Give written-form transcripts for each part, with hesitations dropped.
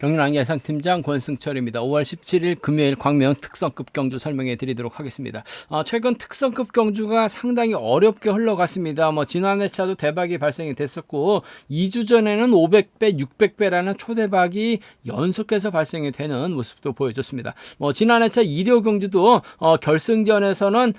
경륜왕 예상팀장 권승철입니다. 5월 17일 금요일 광명 특성급 경주 설명해 드리도록 하겠습니다. 최근 특성급 경주가 상당히 어렵게 흘러갔습니다. 지난 회차도 대박이 발생이 됐었고 2주 전에는 500배, 600배라는 초대박이 연속해서 발생이 되는 모습도 보여줬습니다. 지난 회차 1호 경주도 결승전에서는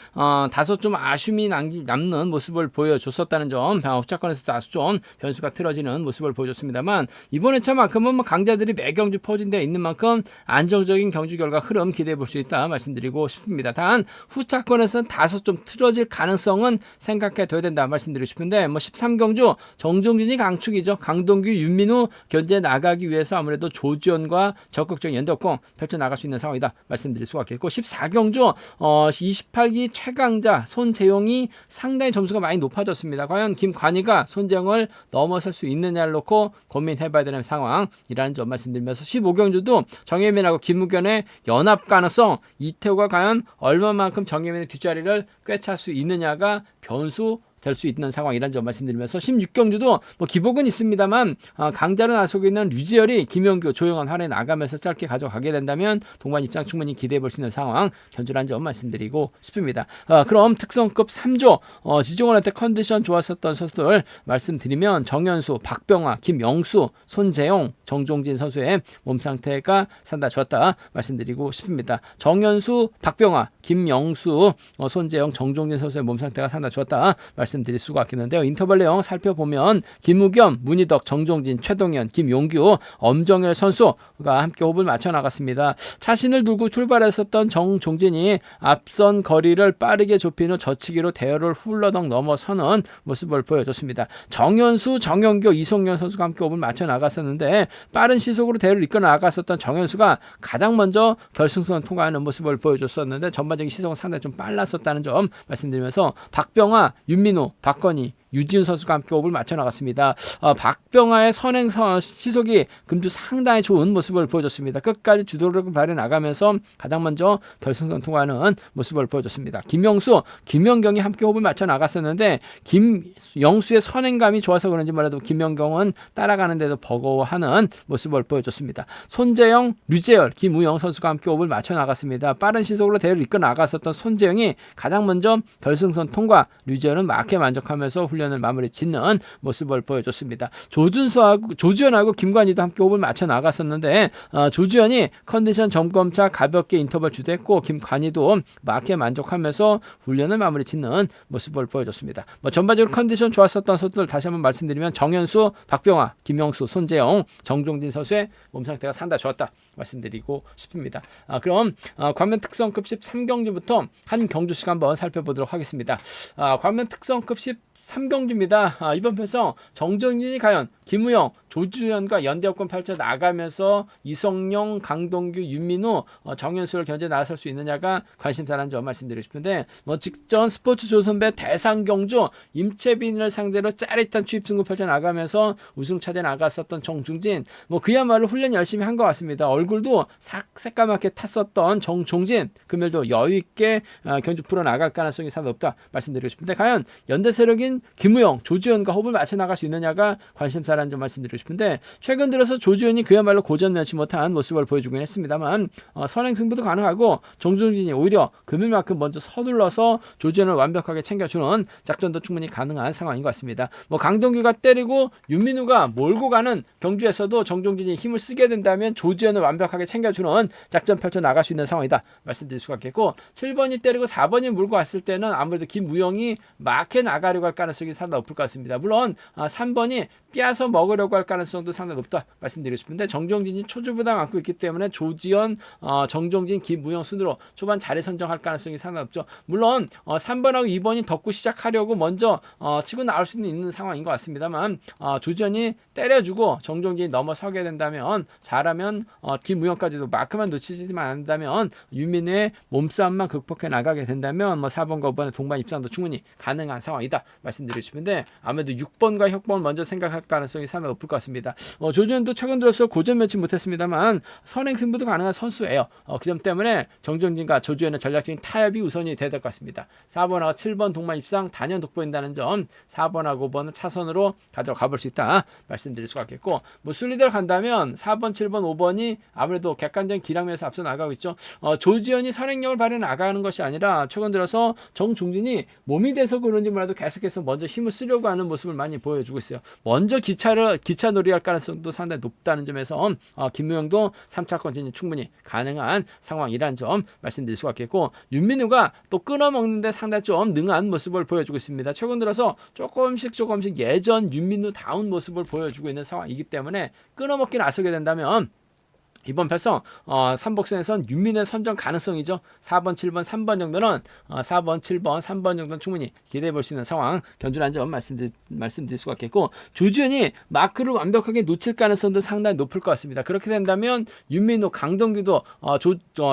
다소 좀 아쉬움이 남는 모습을 보여줬었다는 점, 후차권에서 다소 좀 변수가 틀어지는 모습을 보여줬습니다만 이번 회차만큼은 강자들이 매경주 포진되어 있는 만큼 안정적인 경주 결과 흐름 기대해 볼 수 있다 말씀드리고 싶습니다. 단 후차권에서는 다소 좀 틀어질 가능성은 생각해 둬야 된다 말씀드리고 싶은데 13경주 정종진이 강축이죠. 강동규, 윤민우 견제 나가기 위해서 아무래도 조지현과 적극적인 연대협공 펼쳐나갈 수 있는 상황이다 말씀드릴 수가 있겠고 14경주 28기 최강자 손재용이 상당히 점수가 많이 높아졌습니다. 과연 김관희가 손재영을 넘어설 수 있느냐를 놓고 고민해봐야 되는 상황이라는 점 말씀드리면서 15경주도 정혜민하고 김우견의 연합 가능성, 이태호가 과연 얼마만큼 정혜민의 뒷자리를 꿰찰 수 있느냐가 변수 될 수 있는 상황이라는 점 말씀드리면서 16경주도 기복은 있습니다만 강자로 나서고 있는 류지열이 김영규, 조영환 활에 나가면서 짧게 가져가게 된다면 동반 입장 충분히 기대해 볼 수 있는 상황 견주라는 점 말씀드리고 싶습니다. 그럼 특성급 3조 지종원한테 컨디션 좋았었던 선수들 말씀드리면 정현수, 박병화, 김영수, 손재용, 정종진 선수의 몸 상태가 상당히 좋았다 말씀드리고 싶습니다. 정현수, 박병화, 김영수, 손재영, 정종진 선수의 몸 상태가 상당히 좋았다 말씀드릴 수가 있겠는데요. 인터벌 내용 살펴보면 김우겸, 문희덕, 정종진, 최동현, 김용규, 엄정열 선수가 함께 호흡을 맞춰 나갔습니다. 자신을 두고 출발했었던 정종진이 앞선 거리를 빠르게 좁힌 후 젖히기로 대열을 훌러덩 넘어서는 모습을 보여줬습니다. 정현수, 정영규, 이송현 선수가 함께 호흡을 맞춰 나갔었는데 빠른 시속으로 대열을 이끌어 나갔었던 정현수가 가장 먼저 결승선 통과하는 모습을 보여줬었는데 전반적인 시속은 상당히 좀 빨랐었다는 점 말씀드리면서 박병화, 윤민우, 박건희, 유지훈 선수가 함께 호흡을 맞춰 나갔습니다. 박병화의 선행 시속이 금주 상당히 좋은 모습을 보여줬습니다. 끝까지 주도력을 발휘해 나가면서 가장 먼저 결승선 통과하는 모습을 보여줬습니다. 김영수, 김연경이 함께 호흡을 맞춰 나갔었는데 김영수의 선행감이 좋아서 그런지 몰라도 김연경은 따라가는데도 버거워하는 모습을 보여줬습니다. 손재영, 류재열, 김우영 선수가 함께 호흡을 맞춰 나갔습니다. 빠른 시속으로 대회를 이끌어 나갔었던 손재영이 가장 먼저 결승선 통과, 류재열은 막해 만족하면서 훈련을 마무리 짓는 모습을 보여줬습니다. 조지현하고 김관희도 함께 호흡을 맞춰 나갔었는데 조지현이 컨디션 점검차 가볍게 인터벌 주도했고 김관희도 막해 만족하면서 훈련을 마무리 짓는 모습을 보여줬습니다. 전반적으로 컨디션 좋았었던 선수들 다시 한번 말씀드리면 정현수, 박병화, 김영수, 손재영, 정종진 선수의 몸 상태가 상당히 좋았다 말씀드리고 싶습니다. 그럼 광면 특성급 13경주부터 한 경주씩 한번 살펴보도록 하겠습니다. 광면 특성급 13경주입니다. 이번 편성 정종진이 과연 김우영, 조주현과 연대협권 펼쳐 나가면서 이성용, 강동규, 윤민우, 정현수를 견제 나설 수 있느냐가 관심사라는 점 말씀드리고 싶은데 직전 스포츠 조선배 대상경주 임채빈을 상대로 짜릿한 추입승부 펼쳐 나가면서 우승 차지해 나갔었던 정중진 그야말로 훈련 열심히 한 것 같습니다. 얼굴도 새까맣게 탔었던 정종진 금요일도 여유있게 경주 풀어나갈 가능성이 상당히 높다 말씀드리고 싶은데 과연 연대 세력인 김우영, 조주현과 호흡을 맞춰 나갈 수 있느냐가 관심사라는 점 말씀드리고 싶은데 최근 들어서 조주현이 그야말로 고전 면치 못한 모습을 보여주긴 했습니다만 선행 승부도 가능하고 정종진이 오히려 금일만큼 먼저 서둘러서 조주현을 완벽하게 챙겨주는 작전도 충분히 가능한 상황인 것 같습니다. 강동규가 때리고 윤민우가 몰고 가는 경주에서도 정종진이 힘을 쓰게 된다면 조주현을 완벽하게 챙겨주는 작전 펼쳐 나갈 수 있는 상황이다 말씀드릴 수가 있겠고 7번이 때리고 4번이 몰고 왔을 때는 아무래도 김우영이 막해 나가려고 할 가능성이 상당히 높을 것 같습니다. 물론 3번이 삐아서 먹으려고 할 가능성도 상당히 높다 말씀드리고 싶은데 정종진이 초주보다 많고 있기 때문에 조지현, 정종진, 김우영 순으로 초반 자리 선정할 가능성이 상당히 높죠. 물론 3번하고 2번이 덮고 시작하려고 먼저 치고 나올 수는 있는 상황인 것 같습니다만 조지현이 때려주고 정종진이 넘어서게 된다면 잘하면 김우영까지도 마크만 놓치지만 않는다면 윤민의 몸싸움만 극복해 나가게 된다면 4번과 5번의 동반 입상도 충분히 가능한 상황이다 말씀드리고 싶은데 아무래도 6번과 혁번 먼저 생각할 가능성이 가능성이 상당히 높을 것 같습니다. 조지현도 최근 들어서 고전 면치 못했습니다만 선행 승부도 가능한 선수예요. 그 점 때문에 정정진과 조지현의 전략적인 타협이 우선이 돼야 될 것 같습니다. 4번하고 7번 동반 입상 단연 돋보인다는 점, 4번하고 5번은 차선으로 가져가 볼 수 있다 말씀드릴 수가 있겠고, 뭐 순리대로 간다면 4번, 7번, 5번이 아무래도 객관적인 기량면에서 앞서 나가고 있죠. 조지현이 선행력을 발휘해 나가는 것이 아니라 최근 들어서 정종진이 몸이 돼서 그런지 몰라도 계속해서 먼저 힘을 쓰려고 하는 모습을 많이 보여주고 있어요. 먼저 기차 놀이할 가능성도 상당히 높다는 점에서 김무영도 3차권 진입 충분히 가능한 상황이라는 점 말씀드릴 수가 있겠고, 윤민우가 또 끊어먹는데 상당히 좀 능한 모습을 보여주고 있습니다. 최근 들어서 조금씩 예전 윤민우 다운 모습을 보여주고 있는 상황이기 때문에 끊어먹기 나서게 된다면 이번 패성 3복선에선 윤민의 선정 가능성이죠. 4번, 7번, 3번 정도는 4번, 7번, 3번 정도는 충분히 기대해 볼 수 있는 상황 견주라는 점 말씀드릴 수가 있겠고, 조지현이 마크를 완벽하게 놓칠 가능성도 상당히 높을 것 같습니다. 그렇게 된다면 윤민호, 강동규도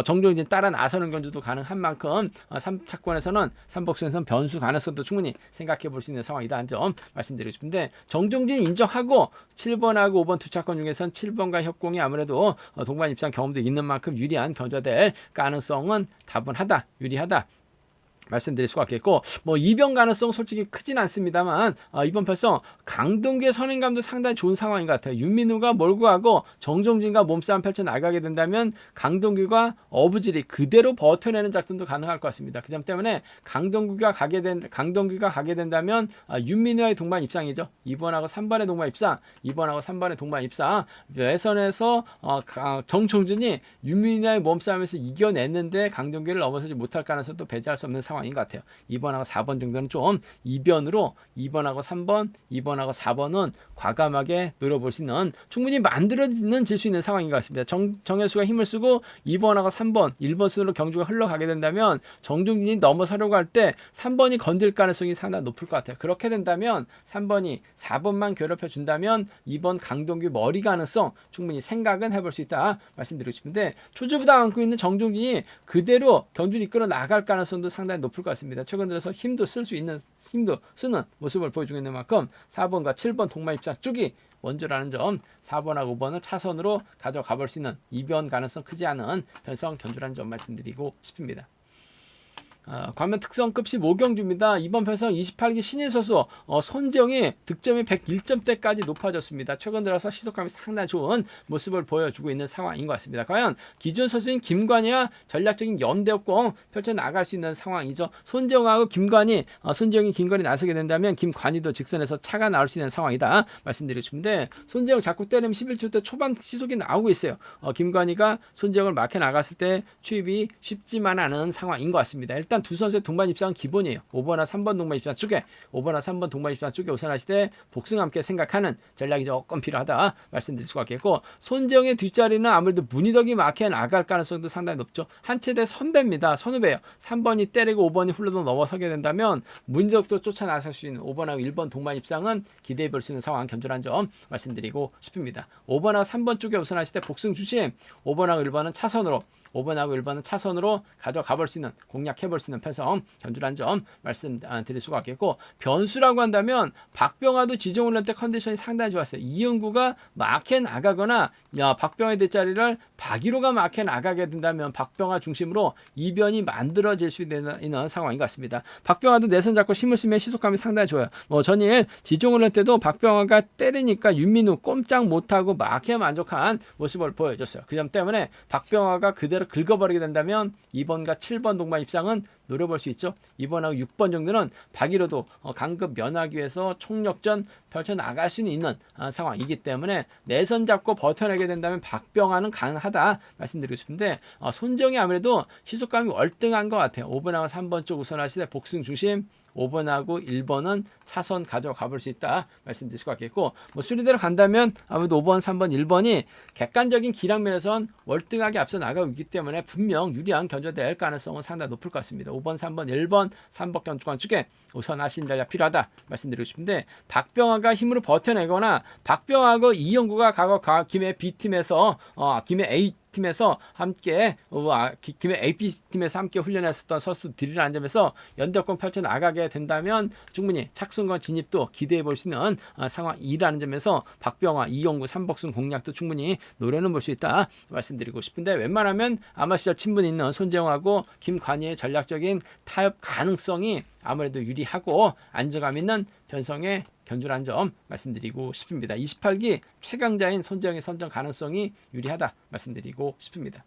정종진 따라 나서는 견주도 가능한 만큼 3차권에서는 3복선에서는 변수 가능성도 충분히 생각해 볼 수 있는 상황이라는 점 말씀드리고 싶은데, 정종진 인정하고 7번하고 5번 두 차권 중에선 7번과 협공이 아무래도 동반 입상 경험도 있는 만큼 유리한 견주될 가능성은 다분하다, 유리하다 말씀드릴 수가 있겠고, 뭐 이변 가능성 솔직히 크진 않습니다만 이번 패성 강동규의 선행감도 상당히 좋은 상황인 것 같아요. 윤민우가 몰고 가고 정종진과 몸싸움 펼쳐 나가게 된다면 강동규가 어부질이 그대로 버텨내는 작전도 가능할 것 같습니다. 그 점 때문에 강동규가 가게 된다면 윤민우의 동반 입상이죠. 2번하고 3번의 동반 입상, 2번하고 3번의 동반 입상, 예선에서 정종진이 윤민우의 몸싸움에서 이겨냈는데 강동규를 넘어서지 못할 가능성도 배제할 수 없는 상황인 것 같아요. 2번하고 4번 정도는 좀 이변으로 2번하고 3번, 2번하고 4번은 과감하게 노려볼 수 있는, 충분히 만들어지는 질 수 있는 상황인 것 같습니다. 정혜수가 힘을 쓰고 2번하고 3번, 1번 순으로 경주가 흘러가게 된다면 정종진이 넘어서려고 할 때 3번이 건들 가능성이 상당히 높을 것 같아요. 그렇게 된다면 3번이 4번만 괴롭혀 준다면 2번 강동규 머리 가능성 충분히 생각은 해볼 수 있다 말씀드리고 싶은데, 초주부담 안고 있는 정종진이 그대로 경주를 이끌어 나갈 가능성도 상당히 높을 것 같습니다. 최근 들어서 힘도 쓰는 모습을 보여주고 있는 만큼 4번과 7번 동반 입상 쪽이 원조라는 점, 4번하고 5번을 차선으로 가져가 볼 수 있는 이변 가능성 크지 않은 편성 견주라는 점 말씀드리고 싶습니다. 관면 특성급 15경주입니다. 이번 편성 28기 신인 선수 손재영이 득점이 101점대까지 높아졌습니다. 최근 들어서 시속감이 상당히 좋은 모습을 보여주고 있는 상황인 것 같습니다. 과연 기존 선수인 김관희와 전략적인 연대협공 펼쳐나갈 수 있는 상황이죠. 손재영하고 손재영이 김관희 나서게 된다면 김관희도 직선에서 차가 나올 수 있는 상황이다 말씀드리고 싶은데, 손재영 자꾸 때리면 11초 때 초반 시속이 나오고 있어요. 김관희가 손재영을 막혀 나갔을 때 추입이 쉽지만 않은 상황인 것 같습니다. 일단 두 선수의 동반 입상은 기본이에요. 5번과 3번 동반 입상 쪽에 우선하시되 복승 함께 생각하는 전략이 조금 필요하다 말씀드릴 수가 있겠고, 손재영의 뒷자리는 아무래도 문희덕이 막혀 나갈 가능성도 상당히 높죠. 한 체대 선배입니다. 선후배예요. 3번이 때리고 5번이 훌러덩 넘어서게 된다면 문희덕도 쫓아 나설 수 있는 5번하고 1번 동반 입상은 기대해 볼 수 있는 상황 견주란 점 말씀드리고 싶습니다. 5번하고 3번 쪽에 우선하시되 복승 주심, 5번하고 1번은 차선으로 가져가 볼 수 있는, 공략해 볼 수 있는 편성 견주란 점 말씀드릴 수가 있겠고, 변수라고 한다면 박병아도 지정훈련 때 컨디션이 상당히 좋았어요. 이영구가 막혀 나가거나 박병아의 뒷자리를 박일호가 막혀 나가게 된다면 박병아 중심으로 이변이 만들어질 수 있는 상황인 것 같습니다. 박병아도 내선 잡고 힘을 쓰면 시속감이 상당히 좋아요. 전일 지정훈련 때도 박병아가 때리니까 윤민우 꼼짝 못하고 막혀 만족한 모습을 보여줬어요. 그 점 때문에 박병아가 그대로 긁어버리게 된다면 2번과 7번 동반 입상은 노려볼 수 있죠. 2번하고 6번 정도는 박일호도 강급 면하기 위해서 총력전 펼쳐나갈 수 있는 상황이기 때문에 내선 잡고 버텨내게 된다면 박병아는 가능하다 말씀드리고 싶은데, 손정이 아무래도 시속감이 월등한 것 같아요. 5번하고 3번 쪽 우선하시되 복승 중심, 5번하고 1번은 차선 가져가 볼 수 있다 말씀드릴 수가 있겠고, 순위대로 간다면 아무래도 5번, 3번, 1번이 객관적인 기량면에선 월등하게 앞서 나가고 있기 때문에 분명 유리한 견주될 가능성은 상당히 높을 것 같습니다. 5번, 3번, 1번 3번 견주권 쪽에 우선하신 전략 필요하다 말씀드리고 싶은데, 박병아가 힘으로 버텨내거나 박병아하고 이영구가 과거 김해 B팀에서 김해 팀에서 함께 김해 AP 팀에서 함께 훈련했었던 선수들이라는 점에서 연대권 펼쳐 나가게 된다면 충분히 착순권 진입도 기대해 볼 수 있는 상황이라는 점에서 박병화, 이용구, 삼복순 공략도 충분히 노려는 볼 수 있다 말씀드리고 싶은데, 웬만하면 아마 시절 친분 있는 손재영하고 김관희의 전략적인 타협 가능성이 아무래도 유리하고 안정감 있는 편성의 견주라는 점 말씀드리고 싶습니다. 28기 최강자인 손재영의 선정 가능성이 유리하다 말씀드리고 싶습니다.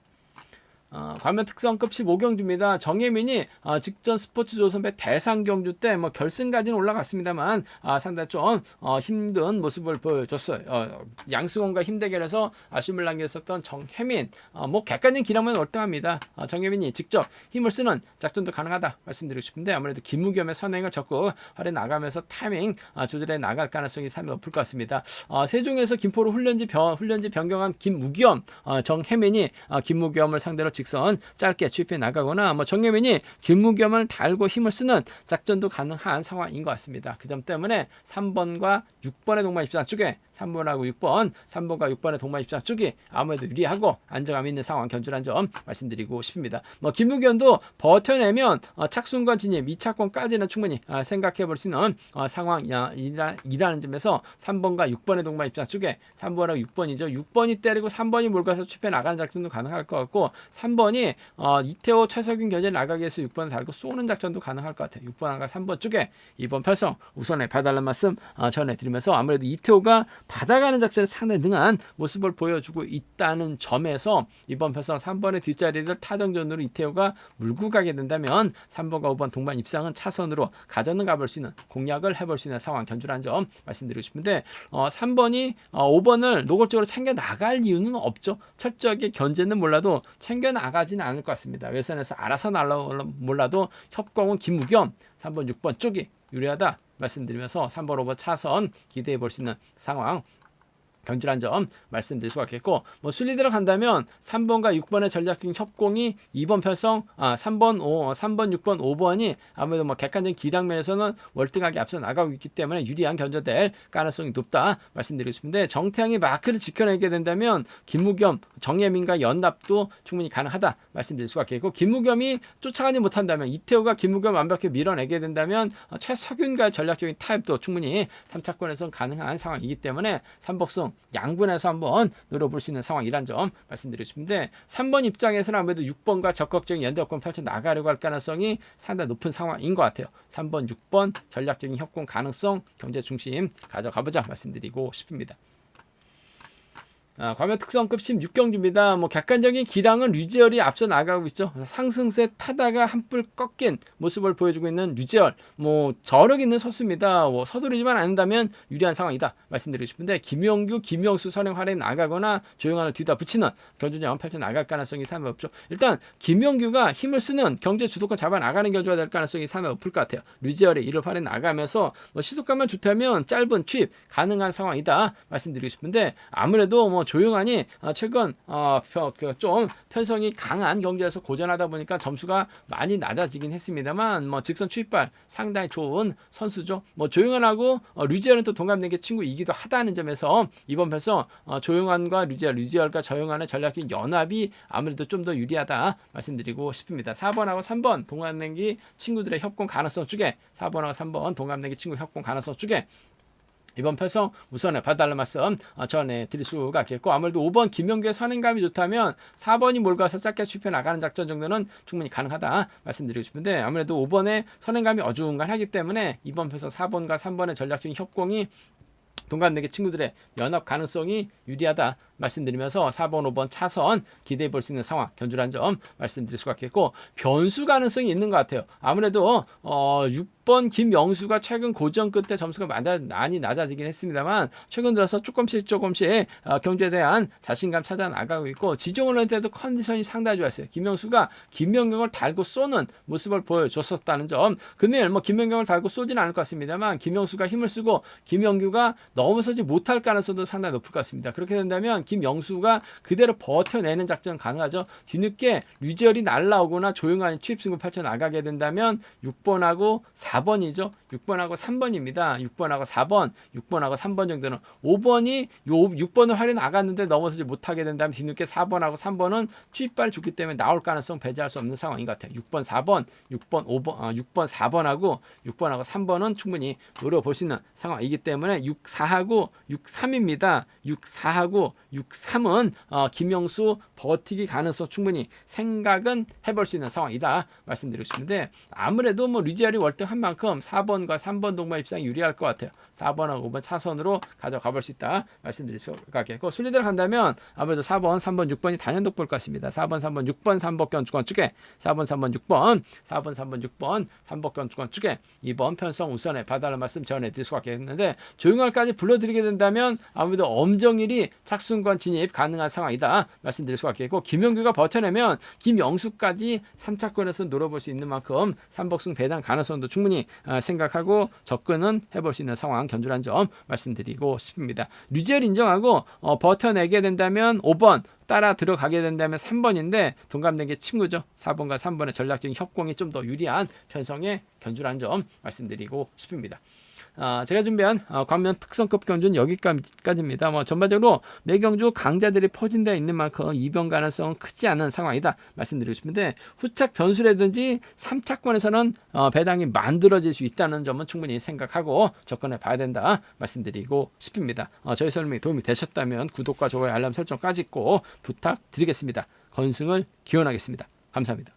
과면 특성급 15경주입니다. 정예민이 직전 스포츠조선배 대상 경주 때 뭐 결승까지는 올라갔습니다만 상당히 좀 힘든 모습을 보여줬어요. 양승원과 힘대결에서 아쉬움을 남겼었던 정혜민, 뭐 객관적인 기량만 월등합니다. 정예민이 직접 힘을 쓰는 작전도 가능하다 말씀드리고 싶은데, 아무래도 김무겸의 선행을 적극 활용해 나가면서 타이밍 조절해 나갈 가능성이 상당히 높을 것 같습니다. 세종에서 김포로 훈련지 변경한 김무겸, 정혜민이 김무겸을 상대로 직선 짧게 추입해 나가거나 뭐 정예민이 김무겸을 달고 힘을 쓰는 작전도 가능한 상황인 것 같습니다. 그 점 때문에 3번과 6번의 동반 입장 쪽에 3번하고 6번, 3번과 6번의 동반 입장 쪽이 아무래도 유리하고 안정감 있는 상황 견주란 점 말씀드리고 싶습니다. 뭐 김무겸도 버텨내면 착순권 진입 2차권까지는 충분히 생각해 볼 수 있는 상황이라는 점에서 3번과 6번의 동반 입장 쪽에 3번하고 6번이죠. 6번이 때리고 3번이 몰가서 추패 나가는 작전도 가능할 것 같고, 3번이 이태호 최석윤 견제 나가기 위해서 6번을 달고 쏘는 작전도 가능할 것 같아요. 6번과 3번 쪽에 이번 편성 우선에 봐달라는 말씀 전해드리면서, 아무래도 이태호가 받아가는 작전에 상당히 능한 모습을 보여주고 있다는 점에서 이번 편성 3번의 뒷자리를 타정전으로 이태호가 물고 가게 된다면 3번과 5번 동반 입상은 차선으로 가져는 가볼 수 있는 공략을 해볼 수 있는 상황 견주라는 점 말씀드리고 싶은데, 3번이 5번을 노골적으로 챙겨 나갈 이유는 없죠. 철저하게 견제는 몰라도 챙겨 나가지는 않을 것 같습니다. 외선에서 알아서 몰라도 협공은 김무겸 3번 6번 쪽이 유리하다 말씀드리면서 3번 5번 차선 기대해 볼 수 있는 상황 견주란 점 말씀드릴 수가 있겠고, 뭐 순리대로 간다면 3번과 6번의 전략적인 협공이 2번 편성 3번 6번 5번이 아무래도 뭐 객관적인 기량면에서는 월등하게 앞서 나가고 있기 때문에 유리한 견제될 가능성이 높다 말씀드리고 싶은데, 정태양이 마크를 지켜내게 된다면 김무겸, 정예민과 연납도 충분히 가능하다 말씀드릴 수가 있겠고, 김무겸이 쫓아가지 못한다면 이태호가 김무겸 완벽히 밀어내게 된다면 최석윤과의 전략적인 타협도 충분히 3차권에서 가능한 상황이기 때문에 삼복승 양분해서 한번 노려볼 수 있는 상황이란 점 말씀드리고 싶은데, 3번 입장에서는 아무래도 6번과 적극적인 연대협공 펼쳐 나가려고 할 가능성이 상당히 높은 상황인 것 같아요. 3번, 6번 전략적인 협공 가능성 경제 중심 가져가보자 말씀드리고 싶습니다. 과면 특성급 16경주입니다. 뭐 객관적인 기량은 류지열이 앞서 나가고 있죠. 상승세 타다가 한뿔 꺾인 모습을 보여주고 있는 류지열, 뭐 저력 있는 선수입니다. 서두르지만 않는다면 유리한 상황이다 말씀드리고 싶은데, 김용규, 김용수 선행 활에 나가거나 조용한을 뒤다 붙이는 견주전 펼쳐 나갈 가능성이 상당히 높죠. 일단 김용규가 힘을 쓰는 경제 주도권 잡아 나가는 견주가 될 가능성이 상당히 높을 것 같아요. 류지열의 이를 활에 나가면서 시속감만 좋다면 짧은 투입 가능한 상황이다 말씀드리고 싶은데, 아무래도 뭐 조용하니 최근 좀 편성이 강한 경기에서 고전하다 보니까 점수가 많이 낮아지긴 했습니다만, 뭐 직선 추입발 상당히 좋은 선수죠. 뭐 조용한하고 류지열은 또 동갑내기 친구이기도 하다는 점에서 이번 편성 조용한과 류지열과 조용한의 전략적인 연합이 아무래도 좀 더 유리하다 말씀드리고 싶습니다. 4번하고 3번 동갑내기 친구들의 협공 가능성 쪽에 4번하고 3번 동갑내기 친구 협공 가능성 쪽에 이번 편성 우선에 봐달라는 말씀 전해드릴 수가 있겠고, 아무래도 5번 김영규의 선행감이 좋다면 4번이 몰가서 짧게 추입해 나가는 작전 정도는 충분히 가능하다 말씀드리고 싶은데, 아무래도 5번의 선행감이 어중간하기 때문에 이번 편성 4번과 3번의 전략적인 협공이 동갑내기 친구들의 연합 가능성이 유리하다 말씀드리면서 4번, 5번 차선 기대해 볼 수 있는 상황 견주란 점 말씀드릴 수가 있겠고, 변수 가능성이 있는 것 같아요. 아무래도 6번 김영수가 최근 고전 끝에 점수가 많이 낮아지긴 했습니다만, 최근 들어서 조금씩 경주에 대한 자신감 찾아 나가고 있고, 지종훈련 때도 컨디션이 상당히 좋았어요. 김영수가 김명경을 달고 쏘는 모습을 보여줬었다는 점, 금일 뭐 김명경을 달고 쏘지는 않을 것 같습니다만 김영수가 힘을 쓰고 김영규가 넘어서지 못할 가능성도 상당히 높을 것 같습니다. 그렇게 된다면 김영수가 그대로 버텨내는 작전 가능하죠. 뒤늦게 류지열이 날라오거나 조용한 취입승부 펼쳐 나가게 된다면 6번하고 4번이죠. 6번하고 3번입니다. 6번하고 4번, 6번하고 3번 정도는 5번이 요 6번을 활용 나갔는데 넘어서지 못하게 된다면 뒤늦게 4번하고 3번은 취입발이 좋기 때문에 나올 가능성 배제할 수 없는 상황인 것 같아요. 6번, 4번, 6번, 4번하고 6번하고 3번은 충분히 노려볼 수 있는 상황이기 때문에 6, 4하고 6, 3입니다. 6, 4하고 6, 3은 김영수 버티기 가능성 충분히 생각은 해볼 수 있는 상황이다 말씀드리고 싶은데 아무래도 뭐 류지열이 월등한 만큼 4번과 3번 동반 입상이 유리할 것 같아요. 4번하고 5번 차선으로 가져가 볼 수 있다 말씀드릴 수 있겠고 순위대로 간다면 아무래도 4번, 3번, 6번이 단연독 볼 것입니다. 4번, 3번, 6번, 3복견 주권 축에 4번, 3번, 6번, 4번, 3번, 6번, 3복견 주권 축에 2번 편성 우선에 봐달라는 말씀 전해드릴 수가 있겠는데 조용할까지 불러드리게 된다면 아무래도 엄정일이 착순권 진입 가능한 상황이다 말씀드릴 수가 있겠고 김용규가 버텨내면 김영수까지 3차권에서 노려볼 수 있는 만큼 3복승 배당 가능성도 충분히 생각하고 접근은 해볼 수 있는 상황 견주란 점 말씀드리고 싶습니다. 류지열 인정하고 버텨내게 된다면 5번 따라 들어가게 된다면 3번인데 동감된 게 친구죠. 4번과 3번의 전략적인 협공이 좀 더 유리한 편성의 견주란 점 말씀드리고 싶습니다. 제가 준비한 광명 특성급 경주는 여기까지입니다. 뭐 전반적으로 매경주 강자들이 포진되어 있는 만큼 이변 가능성은 크지 않은 상황이다 말씀드리고 싶은데 후착 변수라든지 3차권에서는 배당이 만들어질 수 있다는 점은 충분히 생각하고 접근해 봐야 된다 말씀드리고 싶습니다. 저희 설명이 도움이 되셨다면 구독과 좋아요 알람 설정까지 꼭 부탁드리겠습니다. 건승을 기원하겠습니다. 감사합니다.